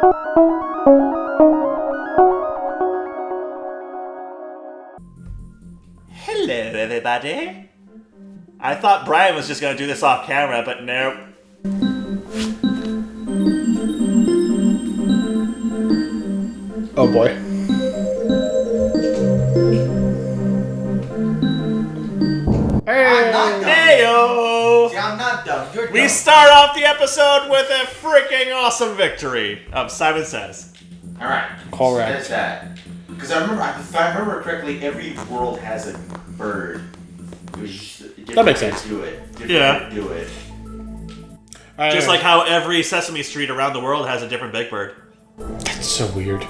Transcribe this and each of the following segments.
Hello, everybody. I thought Brian was just going to do this off camera, but nope. Oh boy. I'm not dumb. Heyo! See, I'm not dumb. You're dumb. We start off the episode with a freaking awesome victory of Simon Says. Alright. Correct. There's that. Because I remember, if I remember correctly, every world has a bird. That makes sense. Do it. Yeah. Do it. Just like how every Sesame Street around the world has a different Big Bird. That's so weird.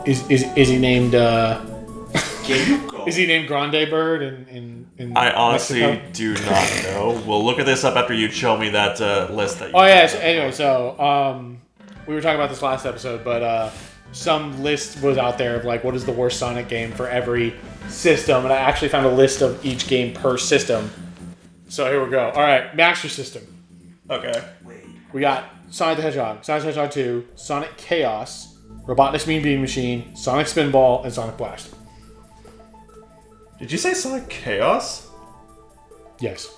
Is he named? Can you go? Is he named Grande Bird in I honestly Mexico? do not know. We'll look at this up after you show me that list that you Oh yeah. have. So, anyway, so we were talking about this last episode, but some list was out there of like what is the worst Sonic game for every system, and I actually found a list of each game per system. So here we go. All right, Master System. Okay. Wait. We got Sonic the Hedgehog, Sonic the Hedgehog 2, Sonic Chaos, Robotnik's Mean Bean Machine, Sonic Spinball, and Sonic Blast. Did you say Sonic Chaos? Yes.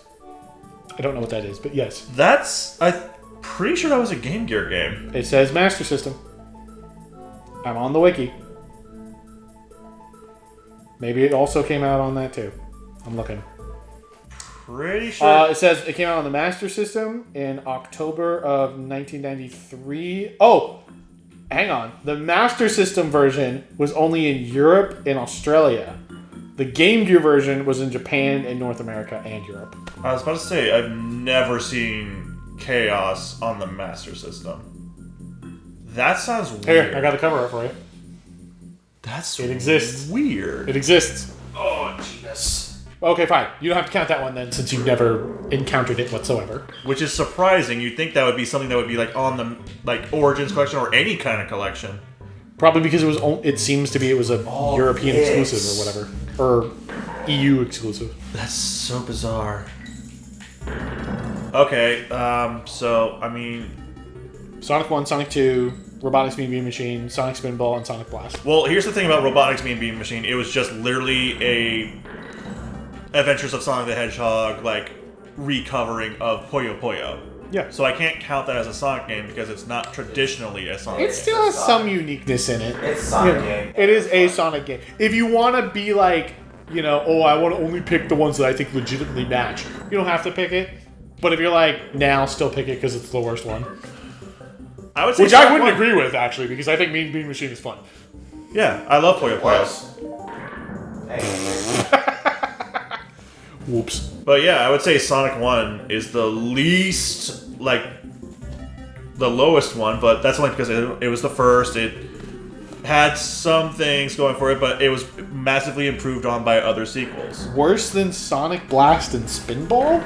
I don't know what that is, but yes. I'm pretty sure that was a Game Gear game. It says Master System. I'm on the wiki. Maybe it also came out on that too. I'm looking. Pretty sure. It says it came out on the Master System in October of 1993. Oh, hang on. The Master System version was only in Europe and Australia. The Game Gear version was in Japan and North America and Europe. I was about to say, I've never seen Chaos on the Master System. That sounds weird. Here, I got the cover up for you. It exists. Weird. It exists. Oh, Jesus. Okay, fine. You don't have to count that one then, since you've never encountered it whatsoever. Which is surprising. You'd think that would be something that would be like on the Origins collection or any kind of collection. Probably because it was. It seems to be it was a European yes. exclusive or whatever, or EU exclusive. That's so bizarre. Okay, so I mean, Sonic 1, Sonic 2, Robotnik's Mean Bean Machine, Sonic Spinball, and Sonic Blast. well, here's the thing about Robotnik's Mean Bean Machine. It was just literally a Adventures of Sonic the Hedgehog like recovering of Puyo Puyo. Yeah. So I can't count that as a Sonic game because it's not traditionally a Sonic It game. still has some uniqueness in it. It's Sonic You know, game. It is a Sonic game. If you want to be like, I want to only pick the ones that I think legitimately match, you don't have to pick it. But if you're like, I'll still pick it because it's the worst one. I would say Which I Sonic wouldn't 1. agree with, actually, because I think Mean Bean Machine is fun. Yeah, I love Puyo Puyo. Was. Hey. Whoops. But yeah, I would say Sonic 1 is the least, the lowest one, but that's only because it was the first. It had some things going for it, but it was massively improved on by other sequels. Worse than Sonic Blast and Spinball?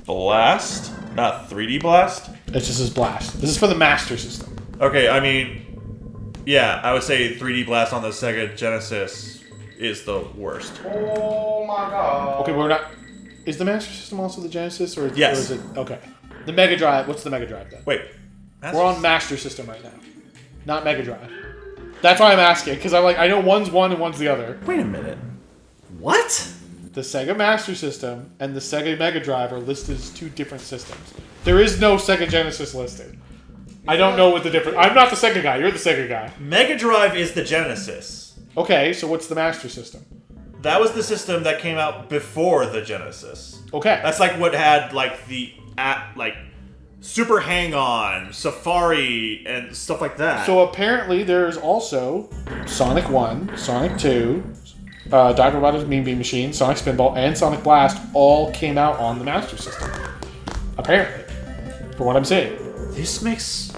Blast? Not 3D Blast? It just says Blast. This is for the Master System. Okay, I mean, yeah, I would say 3D Blast on the Sega Genesis is the worst. Oh my god. Okay, we're not... Is the Master System also the Genesis? Or Yes. Or is it... Okay. The Mega Drive. What's the Mega Drive, then? Wait. We're on Master System right now. Not Mega Drive. That's why I'm asking, because I'm like, I know one's one and one's the other. Wait a minute. What? The Sega Master System and the Sega Mega Drive are listed as two different systems. There is no Sega Genesis listed. I don't know what the difference... I'm not the Sega guy. You're the Sega guy. Mega Drive is the Genesis. Okay, so what's the Master System? That was the system that came out before the Genesis. Okay. That's like what had like Super Hang-On, Safari, and stuff like that. So apparently there's also Sonic 1, Sonic 2, Dr. Robotnik's Mean Bean Machine, Sonic Spinball, and Sonic Blast all came out on the Master System. Apparently. For what I'm seeing. This makes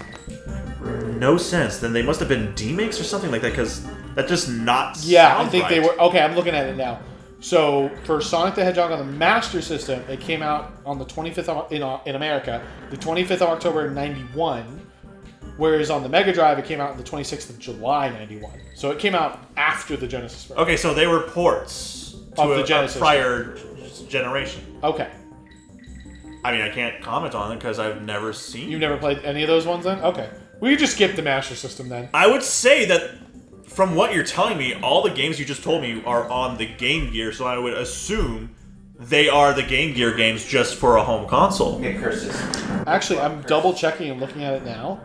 no sense. Then they must have been demakes or something like that, because that just not Yeah, sound I think right. they were... Okay, I'm looking at it now. So for Sonic the Hedgehog on the Master System, it came out on the 25th of, in America, the 25th of October 91, whereas on the Mega Drive it came out on the 26th of July 91. So it came out after the Genesis version. Okay, so they were ports to Of the a Genesis. prior generation. Okay. I mean, I can't comment on it because I've never seen. You've never played any of those ones then? Okay. We could just skip the Master System then. I would say that from what you're telling me, all the games you just told me are on the Game Gear, so I would assume they are the Game Gear games just for a home console. Get curses. Actually, I'm double checking and looking at it now.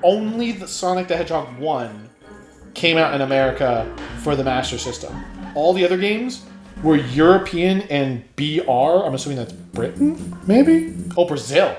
Only the Sonic the Hedgehog 1 came out in America for the Master System. All the other games were European and BR. I'm assuming that's Britain, maybe? Oh, Brazil.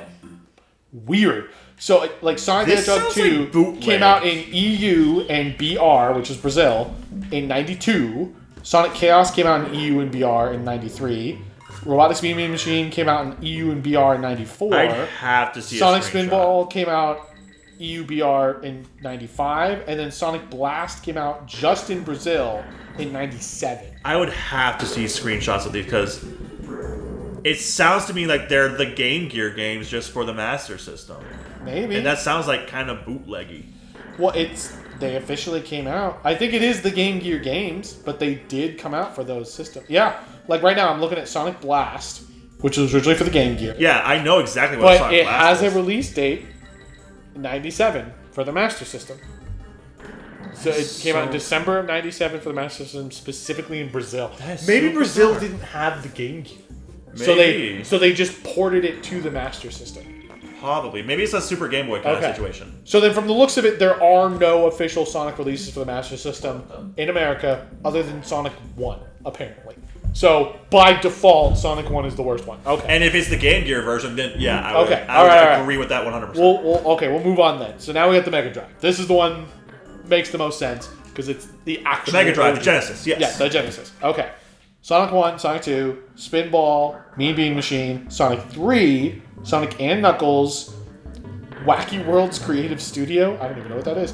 Weird. So, like, Sonic the Hedgehog 2 came out in EU and BR, which is Brazil, in 92. Sonic Chaos came out in EU and BR in 93. Robotics Beaming Machine came out in EU and BR in 94. I'd have to see Sonic a screenshot. Spinball came out EU BR in 95. And then Sonic Blast came out just in Brazil in 97. I would have to see screenshots of these because it sounds to me like they're the Game Gear games just for the Master System. Maybe. And that sounds like kind of bootleggy. Well, they officially came out. I think it is the Game Gear games, but they did come out for those systems. Yeah, like right now I'm looking at Sonic Blast, which was originally for the Game Gear. Yeah, I know exactly what Sonic Blast is. But it has is. a release date, 97, for the Master System. So it came out in December of 97 for the Master System, specifically in Brazil. Maybe Brazil didn't have the Game Gear. Maybe. So they just ported it to the Master System. Probably. Maybe it's a Super Game Boy kind of situation. So then from the looks of it, there are no official Sonic releases for the Master System in America other than Sonic 1, apparently. So by default, Sonic 1 is the worst one. Okay. And if it's the Game Gear version, then yeah, I would, agree with that 100%. We'll move on then. So now we got the Mega Drive. This is the one that makes the most sense because it's the actual... The Mega Drive, version. the Genesis, yes. Yeah, the Genesis. Okay. Sonic 1, Sonic 2, Spinball, Mean Bean Machine, Sonic 3, Sonic and Knuckles, Wacky Worlds Creative Studio, I don't even know what that is,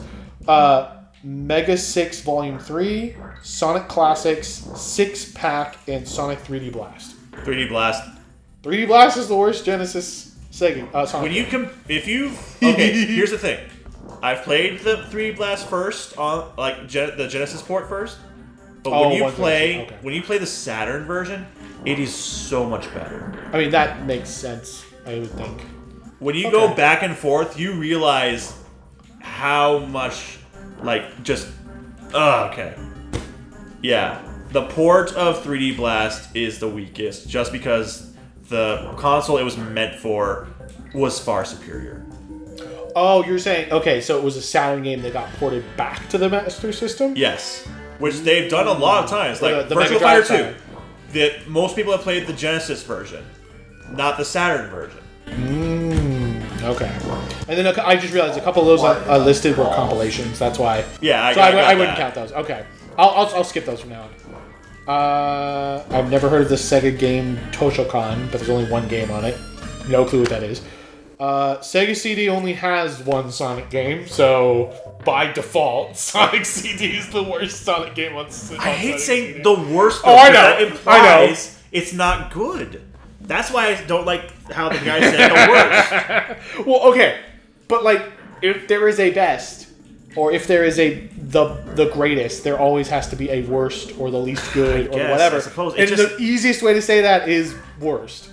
Mega 6 Volume 3, Sonic Classics, 6-Pack, and Sonic 3D Blast. 3D Blast. 3D Blast is the worst Genesis Sega. Sonic. Okay, here's the thing. I've played the 3D Blast first on the Genesis port first. But when you play the Saturn version, it is so much better. I mean, that makes sense, I would think. When you go back and forth, you realize how much, Yeah, the port of 3D Blast is the weakest, just because the console it was meant for was far superior. Oh, you're saying, okay, so it was a Saturn game that got ported back to the Master System? Yes. Which they've done a lot of times, like the Virtua Mega Fighter 2. That most people have played the Genesis version, not the Saturn version. Okay. And then I just realized a couple of those listed were compilations. That's why. Yeah, I wouldn't count those. Okay, I'll skip those from now on. I've never heard of the Sega game Toshokan, but there's only one game on it. No clue what that is. Sega CD only has one Sonic game, so by default, Sonic CD is the worst Sonic game on I hate Sonic saying CD. the worst. Oh, I know. That implies it's not good. That's why I don't like how the guy said the worst. Well, okay, but if there is a best, or if there is the greatest, there always has to be a worst or the least good or whatever. I suppose. And the easiest way to say that is worst.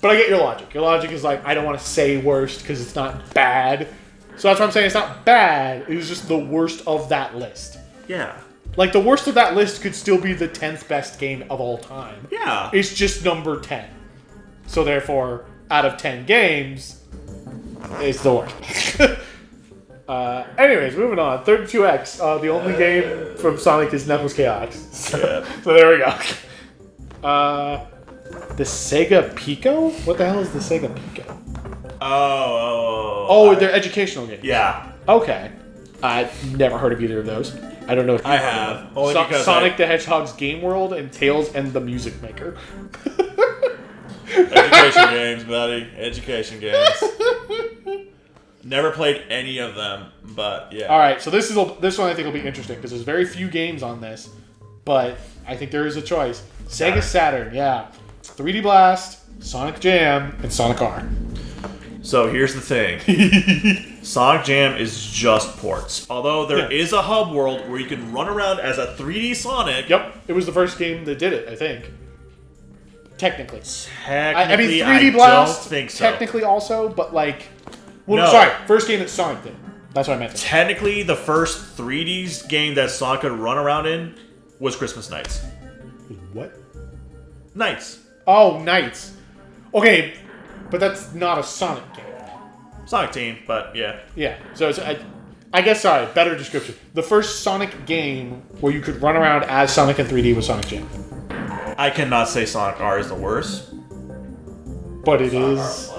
But I get your logic. Your logic is I don't want to say worst because it's not bad. So that's what I'm saying. It's not bad. It's just the worst of that list. Yeah. The worst of that list could still be the 10th best game of all time. Yeah. It's just number 10. So therefore, out of 10 games, it's the worst. Anyways, moving on. 32X. The only game from Sonic is Knuckles Chaos. So there we go. The Sega Pico? What the hell is the Sega Pico? Oh, they're educational games. Yeah. Okay. I've never heard of either of those. I don't know if you have. Only because Sonic the Hedgehog's Game World and Tails and the Music Maker. Education games, buddy. Education games. Never played any of them, but yeah. All right, so this one I think will be interesting because there's very few games on this, but I think there is a choice. Sega Saturn, yeah. 3D Blast, Sonic Jam, and Sonic R. So here's the thing. Sonic Jam is just ports. Although there is a hub world where you can run around as a 3D Sonic. Yep, it was the first game that did it, I think. Technically. Technically, I mean, 3D Blast, don't think so. technically also, but like... Well, No. sorry, first game that Sonic did. That's what I meant to say. Technically, the first 3D game that Sonic could run around in was Christmas Nights. What? Nights. Oh, Knights. Okay, but that's not a Sonic game. Sonic Team, but yeah. Yeah, so it's, I guess, sorry, better description. The first Sonic game where you could run around as Sonic in 3D was Sonic Jam. I cannot say Sonic R is the worst. But it is...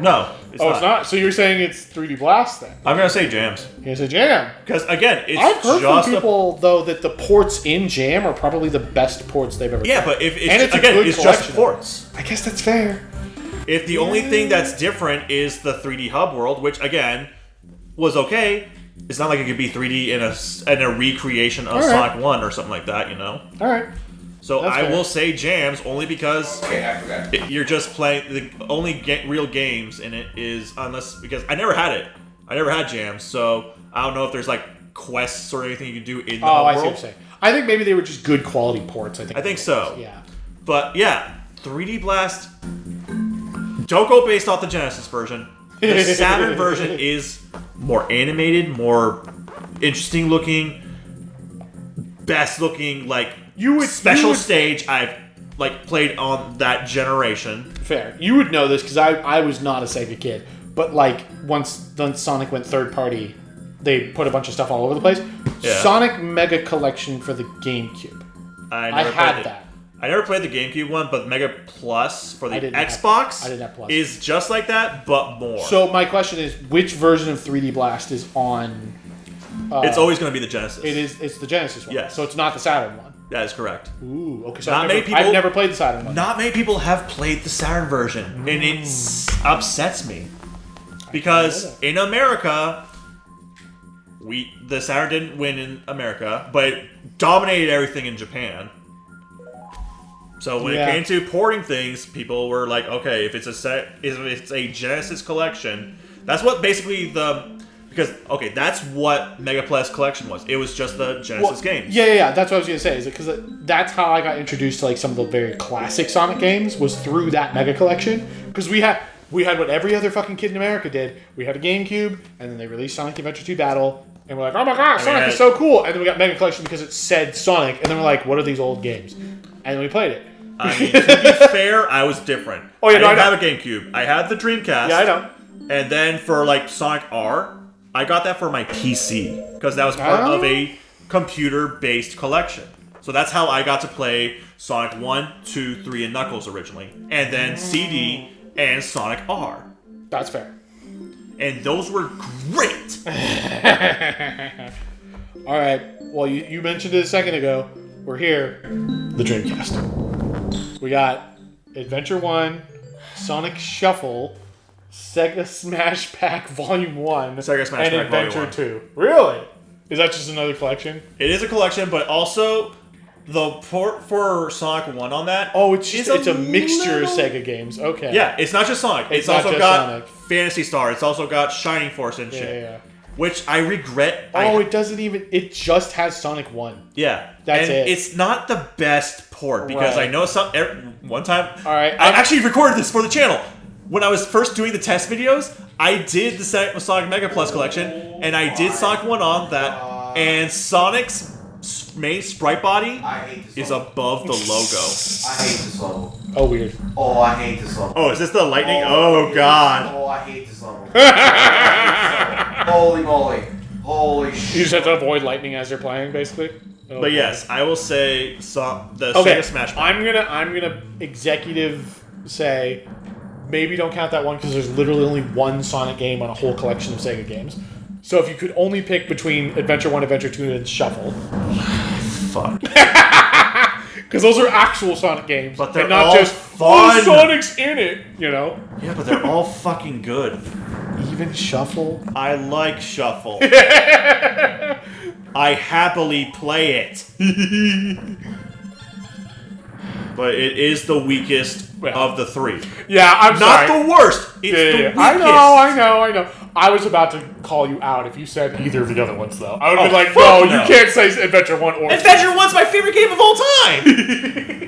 No, it's It's not? So you're saying it's 3D Blast then? I'm going to say Jams. Here's a Jam. Because, again, it's I've heard just from people, though, that the ports in Jam are probably the best ports they've ever Yeah, done. but if it's, And it's a again, good it's collection just of ports. I guess that's fair. If the only thing that's different is the 3D hub world, which, again, was okay, it's not like it could be 3D in a recreation of Sonic 1 or something like that, you know? All right. So That's I fair. will say Jams only because Okay, I forgot. you're just playing the only real games in it is because I never had it. I never had Jams, so I don't know if there's like quests or anything you can do in the hub I see what world. you're saying. I think maybe they were just good quality ports. I think so. Yeah. But yeah, 3D Blast. Don't go based off the Genesis version. The Saturn version is more animated, more interesting looking, best looking, like special stage I've like played on that generation. Fair. You would know this because I was not a Sega kid, but like once Sonic went third party, they put a bunch of stuff all over the place. Yeah. Sonic Mega Collection for the GameCube. I had that. I never played the GameCube one, but Mega Plus for the I didn't have- Xbox I didn't have Plus. is just like that, but more. So my question is, which version of 3D Blast is on? It's always going to be the Genesis. It's the Genesis one. Yes. So it's not the Saturn one. That is correct. Ooh, okay. So Not I've many never played the Saturn one. Not many people have played the Saturn version, and it upsets me because in America, the Saturn didn't win in America, but it dominated everything in Japan. So when it came to porting things, people were like, "Okay, if it's a Genesis collection, that's what basically that's what Mega Plus collection was. It was just the Genesis games." Yeah. That's what I was gonna say. Is because that's how I got introduced to like some of the very classic Sonic games was through that Mega Collection. Because we had what every other fucking kid in America did. We had a GameCube, and then they released Sonic Adventure 2 Battle, and we're like, "Oh my god, Sonic is so cool!" And then we got Mega Collection because it said Sonic, and then we're like, "What are these old games?" And then we played it. I mean, to be fair, I was different. Oh, yeah, I no, didn't I have a GameCube. I had the Dreamcast. Yeah, I know. And then for like Sonic R, I got that for my PC because that was part of a computer-based collection. So that's how I got to play Sonic 1, 2, 3, and Knuckles originally, and then CD and Sonic R. That's fair. And those were great. All right. Well, you mentioned it a second ago. We're here. The Dreamcast. We got Adventure 1, Sonic Shuffle, Sega Smash Pack Volume 1, Sega Smash and Pack Adventure Volume 2. Really? Is that just another collection? It is a collection, but also the port for Sonic 1 on that. Oh, it's a mixture of little- Sega games. Okay. Yeah, it's not just Sonic. It's not also just got Sonic. Phantasy Star. It's also got Shining Force and shit. Yeah. Which I regret. It doesn't even... It just has Sonic 1. Yeah. That's and it. It's not the best port because Right. I know one time... All right, I actually recorded this for the channel. When I was first doing the test videos, I did the Sonic Mega Plus collection, and I did Sonic 1 on that, and Sonic's main sprite body I hate this is level. above the logo. I hate this level. Oh, weird. Oh, I hate this level. Oh, is this the lightning? Oh, God. Oh, I hate this level. I hate this level. Holy moly. Holy shit. You just have to avoid lightning as you're playing, basically? Oh, But yes, I will say the Okay, Sega Smash Bros. I'm gonna executive say maybe don't count that one because there's literally only one Sonic game on a whole collection of Sega games. So if you could only pick between Adventure 1, Adventure 2, and Shuffle, Fuck. because those are actual Sonic games, But they're and not all just fun. Sonic's in it. You know, Yeah, but they're all fucking good. even Shuffle. I like Shuffle. I happily play it. but it is the weakest of the three. Yeah, I'm not sorry. the worst. It's the weakest. I know. I was about to call you out if you said either of the other ones, though. I would be like, no, you can't say Adventure 1 or Adventure 1's my favorite game of all time.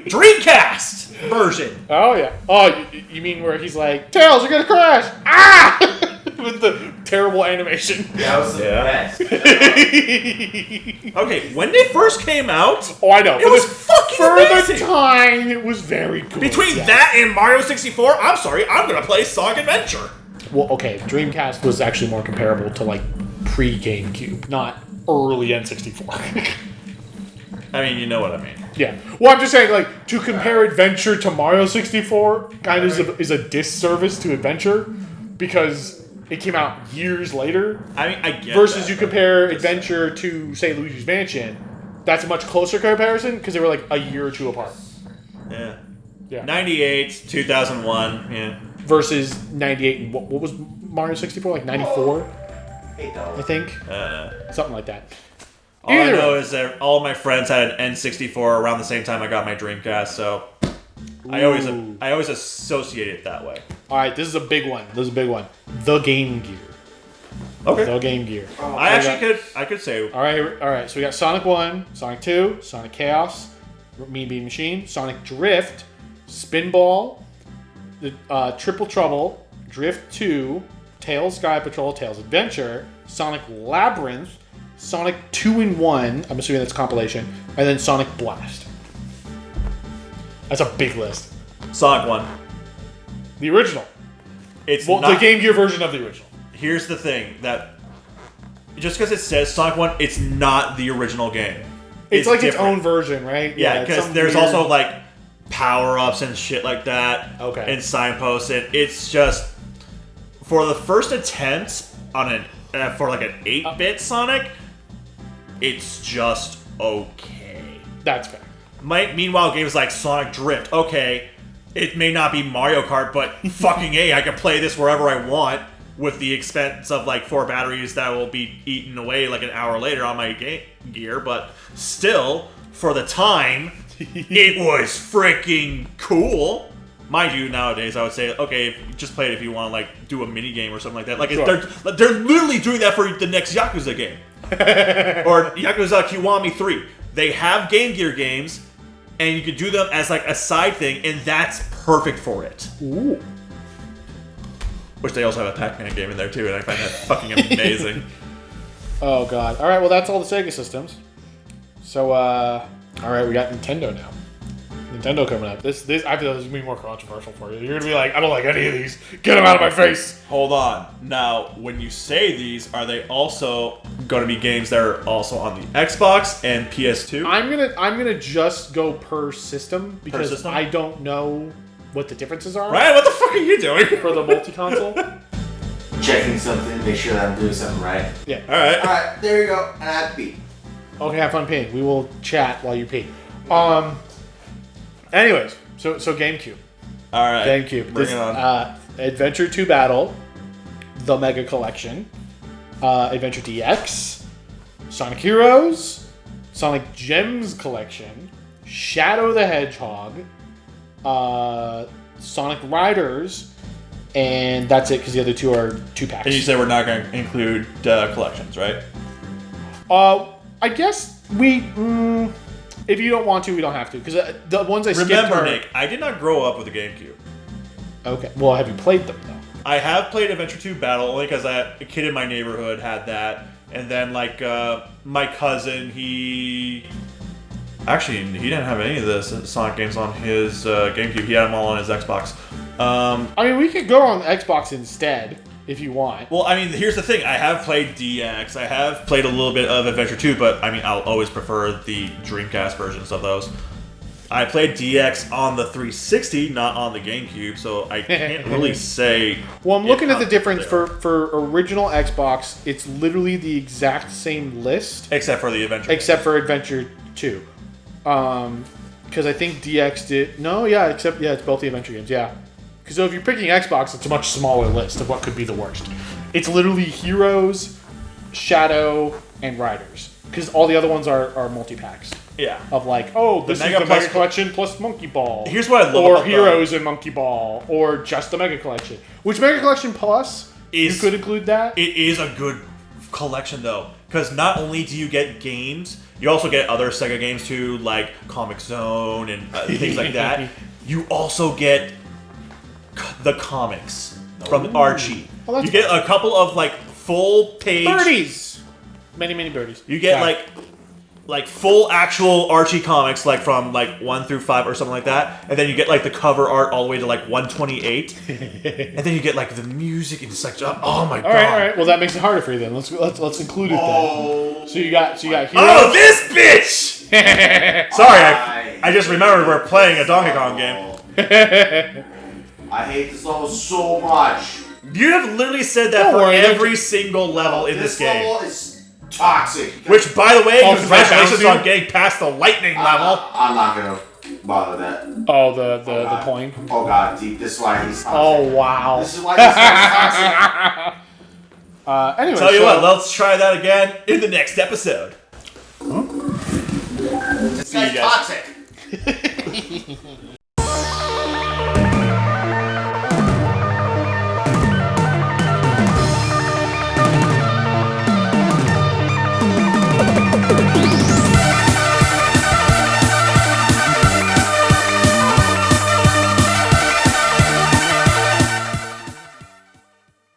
Dreamcast version. Oh, yeah. Oh, you mean where he's like, Tails, you're going to crash. Ah! With the terrible animation. That was the best. Okay, when they first came out, Oh, I know. it was fucking amazing. For the time, it was very cool. Between that and Mario 64, I'm sorry, I'm gonna play Sonic Adventure. Well, okay, Dreamcast was actually more comparable to, like, pre-GameCube, not early N64. I mean, you know what I mean. Yeah. Well, I'm just saying, like, to compare Adventure to Mario 64 kind of is a disservice to Adventure because it came out years later. I mean, I get versus that, you compare Adventure to, say, Luigi's Mansion. That's a much closer comparison because they were, like, a year or two apart. Yeah. Yeah. 98, 2001, yeah. Versus 98 and what was Mario 64? Like 94? I think. Something like that. All I know is that all of my friends had an N64 around the same time I got my Dreamcast, so I always associate it that way. All right, this is a big one. The Game Gear. Okay. The Game Gear. I could say. All right. So we got Sonic 1, Sonic 2, Sonic Chaos, Mean Bean Machine, Sonic Drift, Spinball, the Triple Trouble, Drift 2, Tails Sky Patrol, Tails Adventure, Sonic Labyrinth, Sonic 2-in-1, I'm assuming that's compilation, and then Sonic Blast. That's a big list. Sonic 1. The original. It's the Game Gear version of the original. Here's the thing, that just because it says Sonic 1, it's not the original game. It's like different. its own version, right? Yeah, because there's also like power-ups and shit like that. Okay. And signposts, and it's just for the first attempt on for like an 8-bit Sonic, it's just okay. That's fair. Meanwhile, games like Sonic Drift, okay, it may not be Mario Kart, but fucking A, I can play this wherever I want with the expense of like 4 batteries that will be eaten away like an hour later on my Game Gear, but still, for the time, it was freaking cool. Mind you, nowadays I would say, okay, just play it if you want to like do a mini game or something like that. Like sure. they're literally doing that for the next Yakuza game or Yakuza Kiwami 3. They have Game Gear games, and you can do them as like a side thing, and that's perfect for it. Ooh. Which they also have a Pac-Man game in there too, and I find that fucking amazing. Oh god. All right. Well, that's all the Sega systems. So, all right, we got Nintendo now. Nintendo coming up. This I feel this is gonna be more controversial for you. You're gonna be like, I don't like any of these. Get them out of my face. Hold on. Now, when you say these, are they also going to be games that are also on the Xbox and PS2? I'm gonna just go per system because I don't know what the differences are. Ryan, what the fuck are you doing? For the multi-console. Checking something, make sure that I'm doing something right. Yeah. Alright, there you go. And I have to pee. Okay, have fun peeing. We will chat while you pee. Anyways, so GameCube. All right. GameCube. Bring it on. Adventure 2 Battle, the Mega Collection, Adventure DX, Sonic Heroes, Sonic Gems Collection, Shadow the Hedgehog, Sonic Riders, and that's it because the other two are 2-packs. And you said we're not going to include collections, right? I guess we. If you don't want to, we don't have to. Because the ones I skipped Remember, Nick, I did not grow up with a GameCube. Okay. Well, have you played them, though? I have played Adventure 2 Battle only because a kid in my neighborhood had that. And then, like, my cousin, he didn't have any of the Sonic games on his GameCube. He had them all on his Xbox. I mean, we could go on Xbox instead if you want. Well, I mean, here's the thing. I have played DX. I have played a little bit of Adventure 2, but, I mean, I'll always prefer the Dreamcast versions of those. I played DX on the 360, not on the GameCube, so I can't really say... Well, I'm looking at the difference for original Xbox. It's literally the exact same list. Except for the Adventure. Except for Adventure 2. Because I think DX did... No, yeah, it's both the Adventure games, yeah. Because if you're picking Xbox, it's a much smaller list of what could be the worst. It's literally Heroes, Shadow, and Riders. Because all the other ones are multi-packs. Yeah. Of like, oh, this Mega is the Mega Plus- Collection plus Monkey Ball. Here's what I love or about Heroes and Monkey Ball, or just the Mega Collection. Which Mega Collection Plus, you could include that. It is a good collection though, because not only do you get games, you also get other Sega games too, like Comic Zone and things like that. You also get the comics from Archie. Oh, that's you get a couple of like full page Birdies! Many, many birdies. You get Yeah. like full actual Archie comics, like from like 1 through 5 or something like that, and then you get like the cover art all the way to like 128, and then you get like the music and it's like, oh my god! All right. Well, that makes it harder for you then. Let's include it then. So you got Heroes. Oh, this bitch! Sorry, I just remembered we're playing a Donkey Kong game. I hate this level so much. You have literally said that Don't for worry, every single level in this game. level is toxic. Which, by the way, Oh, congratulations bouncy? on getting past the lightning level. I'm not gonna bother that. Oh, the point. Oh god, deep. This is why he's toxic. Oh wow. This is why this guy's toxic. Anyway, Tell you so, what, let's try that again in the next episode. This See you guy's guys. toxic.